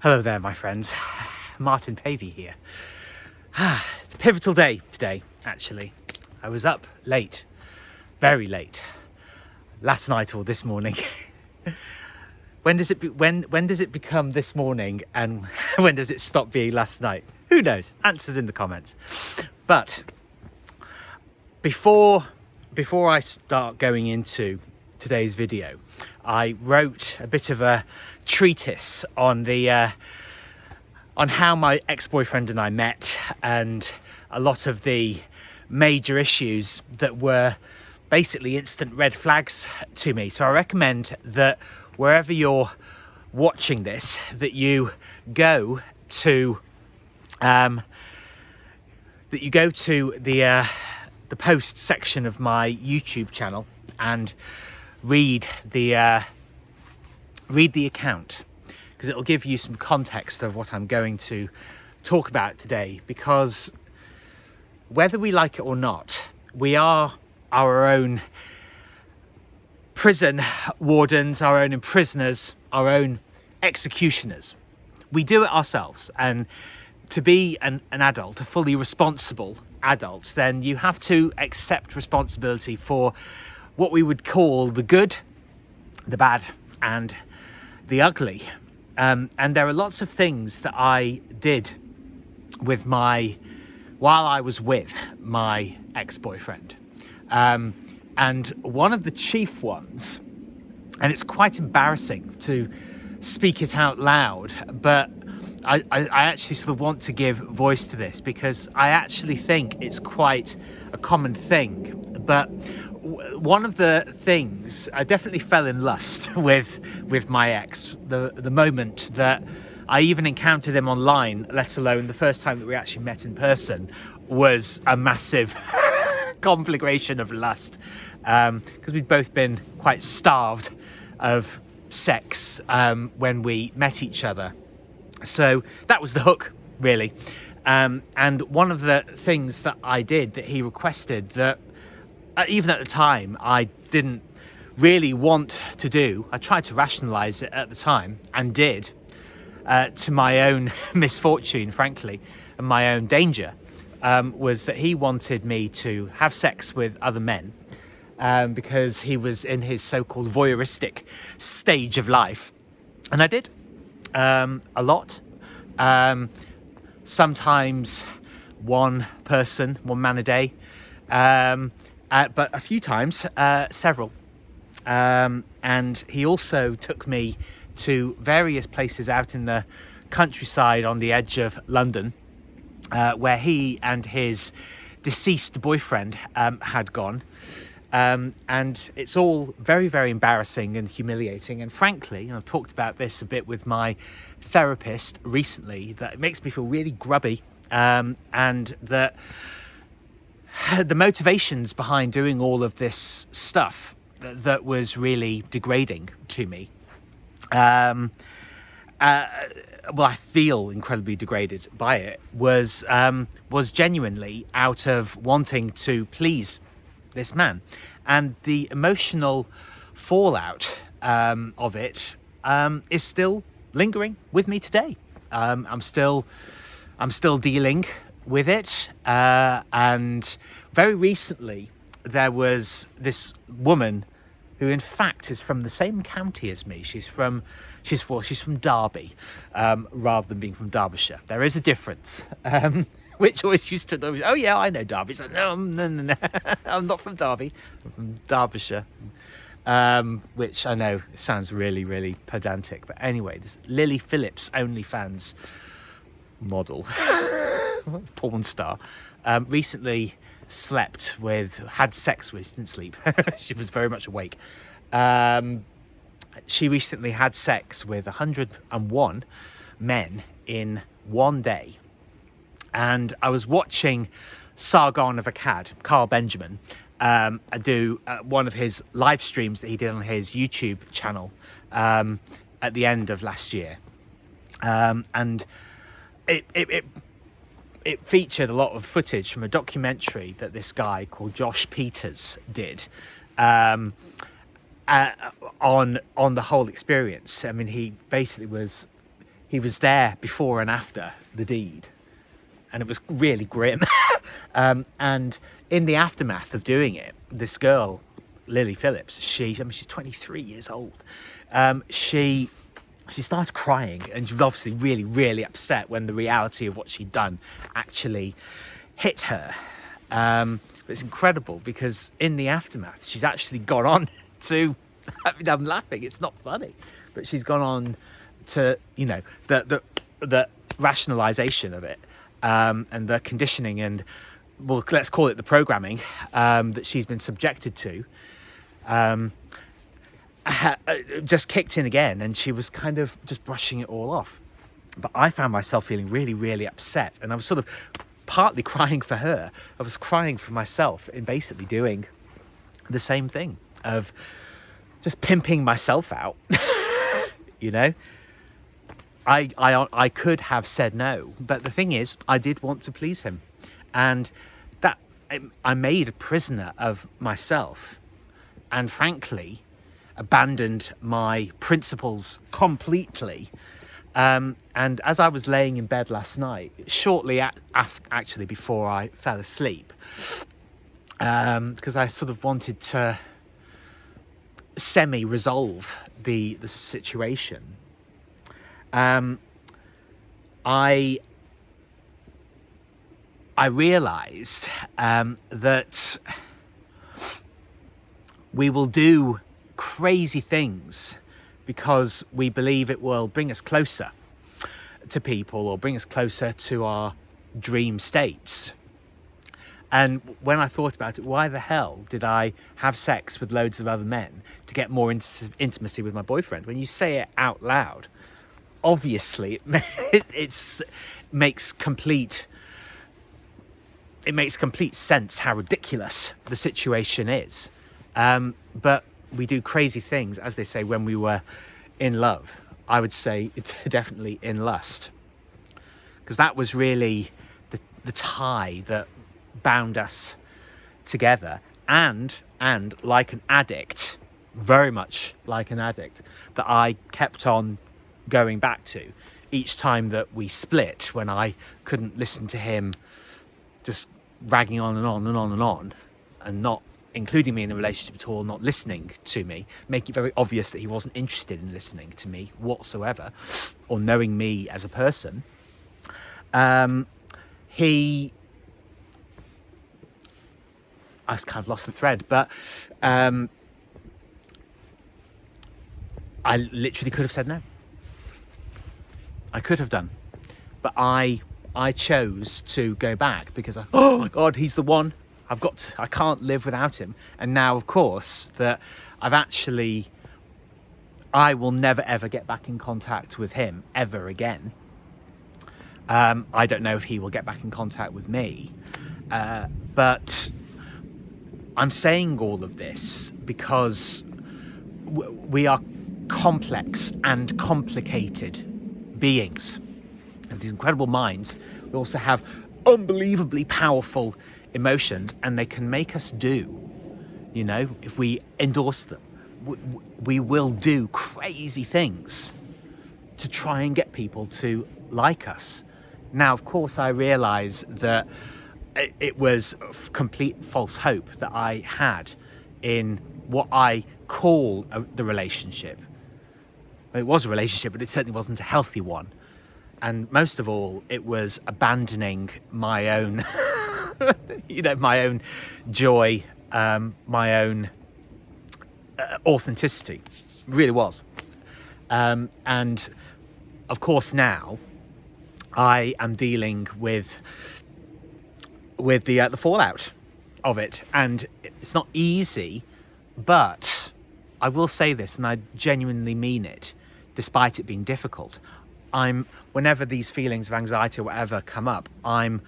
Hello there, my friends. Martin Pavey here. It's a pivotal day today, actually. I was up late, very late, last night or this morning. When does it become this morning, and when does it stop being last night? Who knows? Answers in the comments. But before I start going into today's video, I wrote a bit of a treatise on on how my ex-boyfriend and I met, and a lot of the major issues that were basically instant red flags to me. So I recommend that wherever you're watching this, that you go to the post section of my YouTube channel and read the account, because it'll give you some context of what I'm going to talk about today. Because whether we like it or not, we are our own prison wardens, our own imprisoners, our own executioners. We do it ourselves, and to be an adult, a fully responsible adult, then you have to accept responsibility for what we would call the good, the bad, and the ugly. And there are lots of things that I did while I was with my ex-boyfriend. And one of the chief ones, and it's quite embarrassing to speak it out loud, but I actually sort of want to give voice to this, because I actually think it's quite a common thing. But one of the things, I definitely fell in lust with my ex the moment that I even encountered him online, let alone the first time that we actually met in person, was a massive conflagration of lust, because we'd both been quite starved of sex when we met each other. So that was the hook, really. And one of the things that I did that he requested, that even at the time I didn't really want to do, I tried to rationalize it at the time, and did, to my own misfortune, frankly, and my own danger, was that he wanted me to have sex with other men, because he was in his so-called voyeuristic stage of life. And I did, a lot. Sometimes one man a day, but a few times, several. And he also took me to various places out in the countryside on the edge of London, where he and his deceased boyfriend had gone. And it's all very, very embarrassing and humiliating. And frankly, I've talked about this a bit with my therapist recently, that it makes me feel really grubby, and that the motivations behind doing all of this stuff that was really degrading to me. Well, I feel incredibly degraded by it, was genuinely out of wanting to please this man. And the emotional fallout of it is still lingering with me today. I'm still dealing with it, and very recently there was this woman who in fact is from the same county as me. She's from Derby, rather than being from Derbyshire. There is a difference, which always used to, oh yeah, I know Derby. It's like, no, I'm not from Derby, I'm from Derbyshire. Which I know sounds really, really pedantic, but anyway, this Lily Phillips OnlyFans model, porn star, recently had sex with, she didn't sleep, she was very much awake. She recently had sex with 101 men in one day. And I was watching Sargon of Akkad, Carl Benjamin, do one of his live streams that he did on his YouTube channel at the end of last year. And it featured a lot of footage from a documentary that this guy called Josh Peters did on the whole experience. I mean, he basically was he was there before and after the deed, and it was really grim. And in the aftermath of doing it, this girl, Lily Phillips, she's 23 years old. She started crying, and she was obviously really, really upset when the reality of what she'd done actually hit her. But it's incredible because in the aftermath, she's actually gone on to, I mean, I'm laughing, it's not funny, but she's gone on to, you know, the rationalization of it, and the conditioning and, well, let's call it the programming that she's been subjected to, just kicked in again, and she was kind of just brushing it all off. But I found myself feeling really, really upset, and I was sort of partly crying for her. I was crying for myself in basically doing the same thing of just pimping myself out. You know, I could have said no, but the thing is, I did want to please him, and that I made a prisoner of myself, and frankly abandoned my principles completely. And as I was laying in bed last night, shortly actually before I fell asleep, because I sort of wanted to semi-resolve the situation, I realized that we will do crazy things because we believe it will bring us closer to people or bring us closer to our dream states. And when I thought about it, why the hell did I have sex with loads of other men to get more intimacy with my boyfriend? When you say it out loud, obviously it makes complete sense how ridiculous the situation is. But we do crazy things, as they say, when we were in love. I would say it's definitely in lust, because that was really the tie that bound us together, and like an addict, very much like an addict, that I kept on going back to each time that we split, when I couldn't listen to him just ragging on and on and on and on, and not including me in a relationship at all, not listening to me, making it very obvious that he wasn't interested in listening to me whatsoever, or knowing me as a person. I've kind of lost the thread, but I literally could have said no. I could have done, but I chose to go back because oh my God, he's the one. I can't live without him. And now, of course, that I will never ever get back in contact with him ever again. I don't know if he will get back in contact with me, but I'm saying all of this because we are complex and complicated beings. We have these incredible minds. We also have unbelievably powerful emotions, and they can make us do, you know, if we endorse them, we will do crazy things to try and get people to like us. Now, of course, I realize that it was complete false hope that I had in what I call the relationship. It was a relationship, but it certainly wasn't a healthy one. And most of all, it was abandoning my own my own joy, my own authenticity. It really was. And of course now I am dealing with the fallout of it, and it's not easy, but I will say this, and I genuinely mean it, despite it being difficult. Whenever these feelings of anxiety or whatever come up, I'm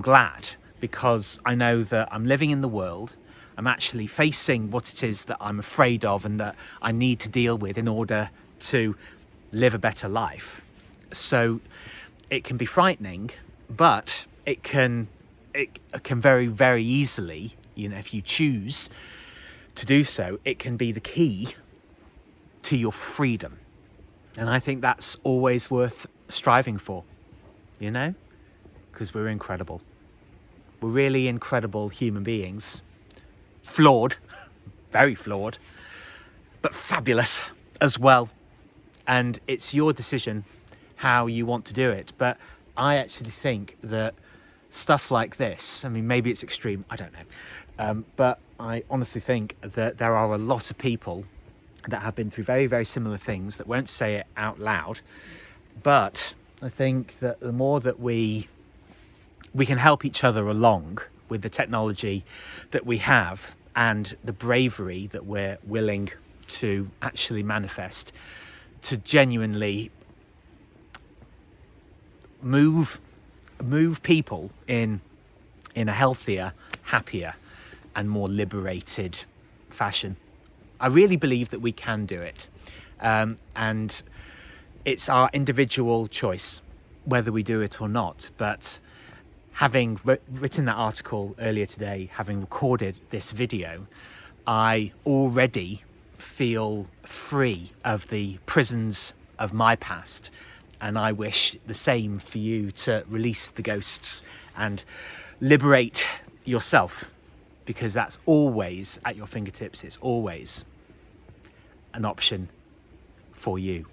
glad, because I know that I'm living in the world. I'm actually facing what it is that I'm afraid of and that I need to deal with in order to live a better life. So it can be frightening, but it can very, very easily, you know, if you choose to do so, it can be the key to your freedom. And I think that's always worth striving for, you know? Because we're incredible. We're really incredible human beings. Flawed, very flawed, but fabulous as well. And it's your decision how you want to do it. But I actually think that stuff like this, I mean, maybe it's extreme, I don't know. But I honestly think that there are a lot of people that have been through very, very similar things that won't say it out loud. But I think that the more that we can help each other along with the technology that we have and the bravery that we're willing to actually manifest to genuinely move people in a healthier, happier and more liberated fashion. I really believe that we can do it, and it's our individual choice whether we do it or not. But having written that article earlier today, having recorded this video, I already feel free of the prisons of my past, and I wish the same for you, to release the ghosts and liberate yourself, because that's always at your fingertips. It's always an option for you.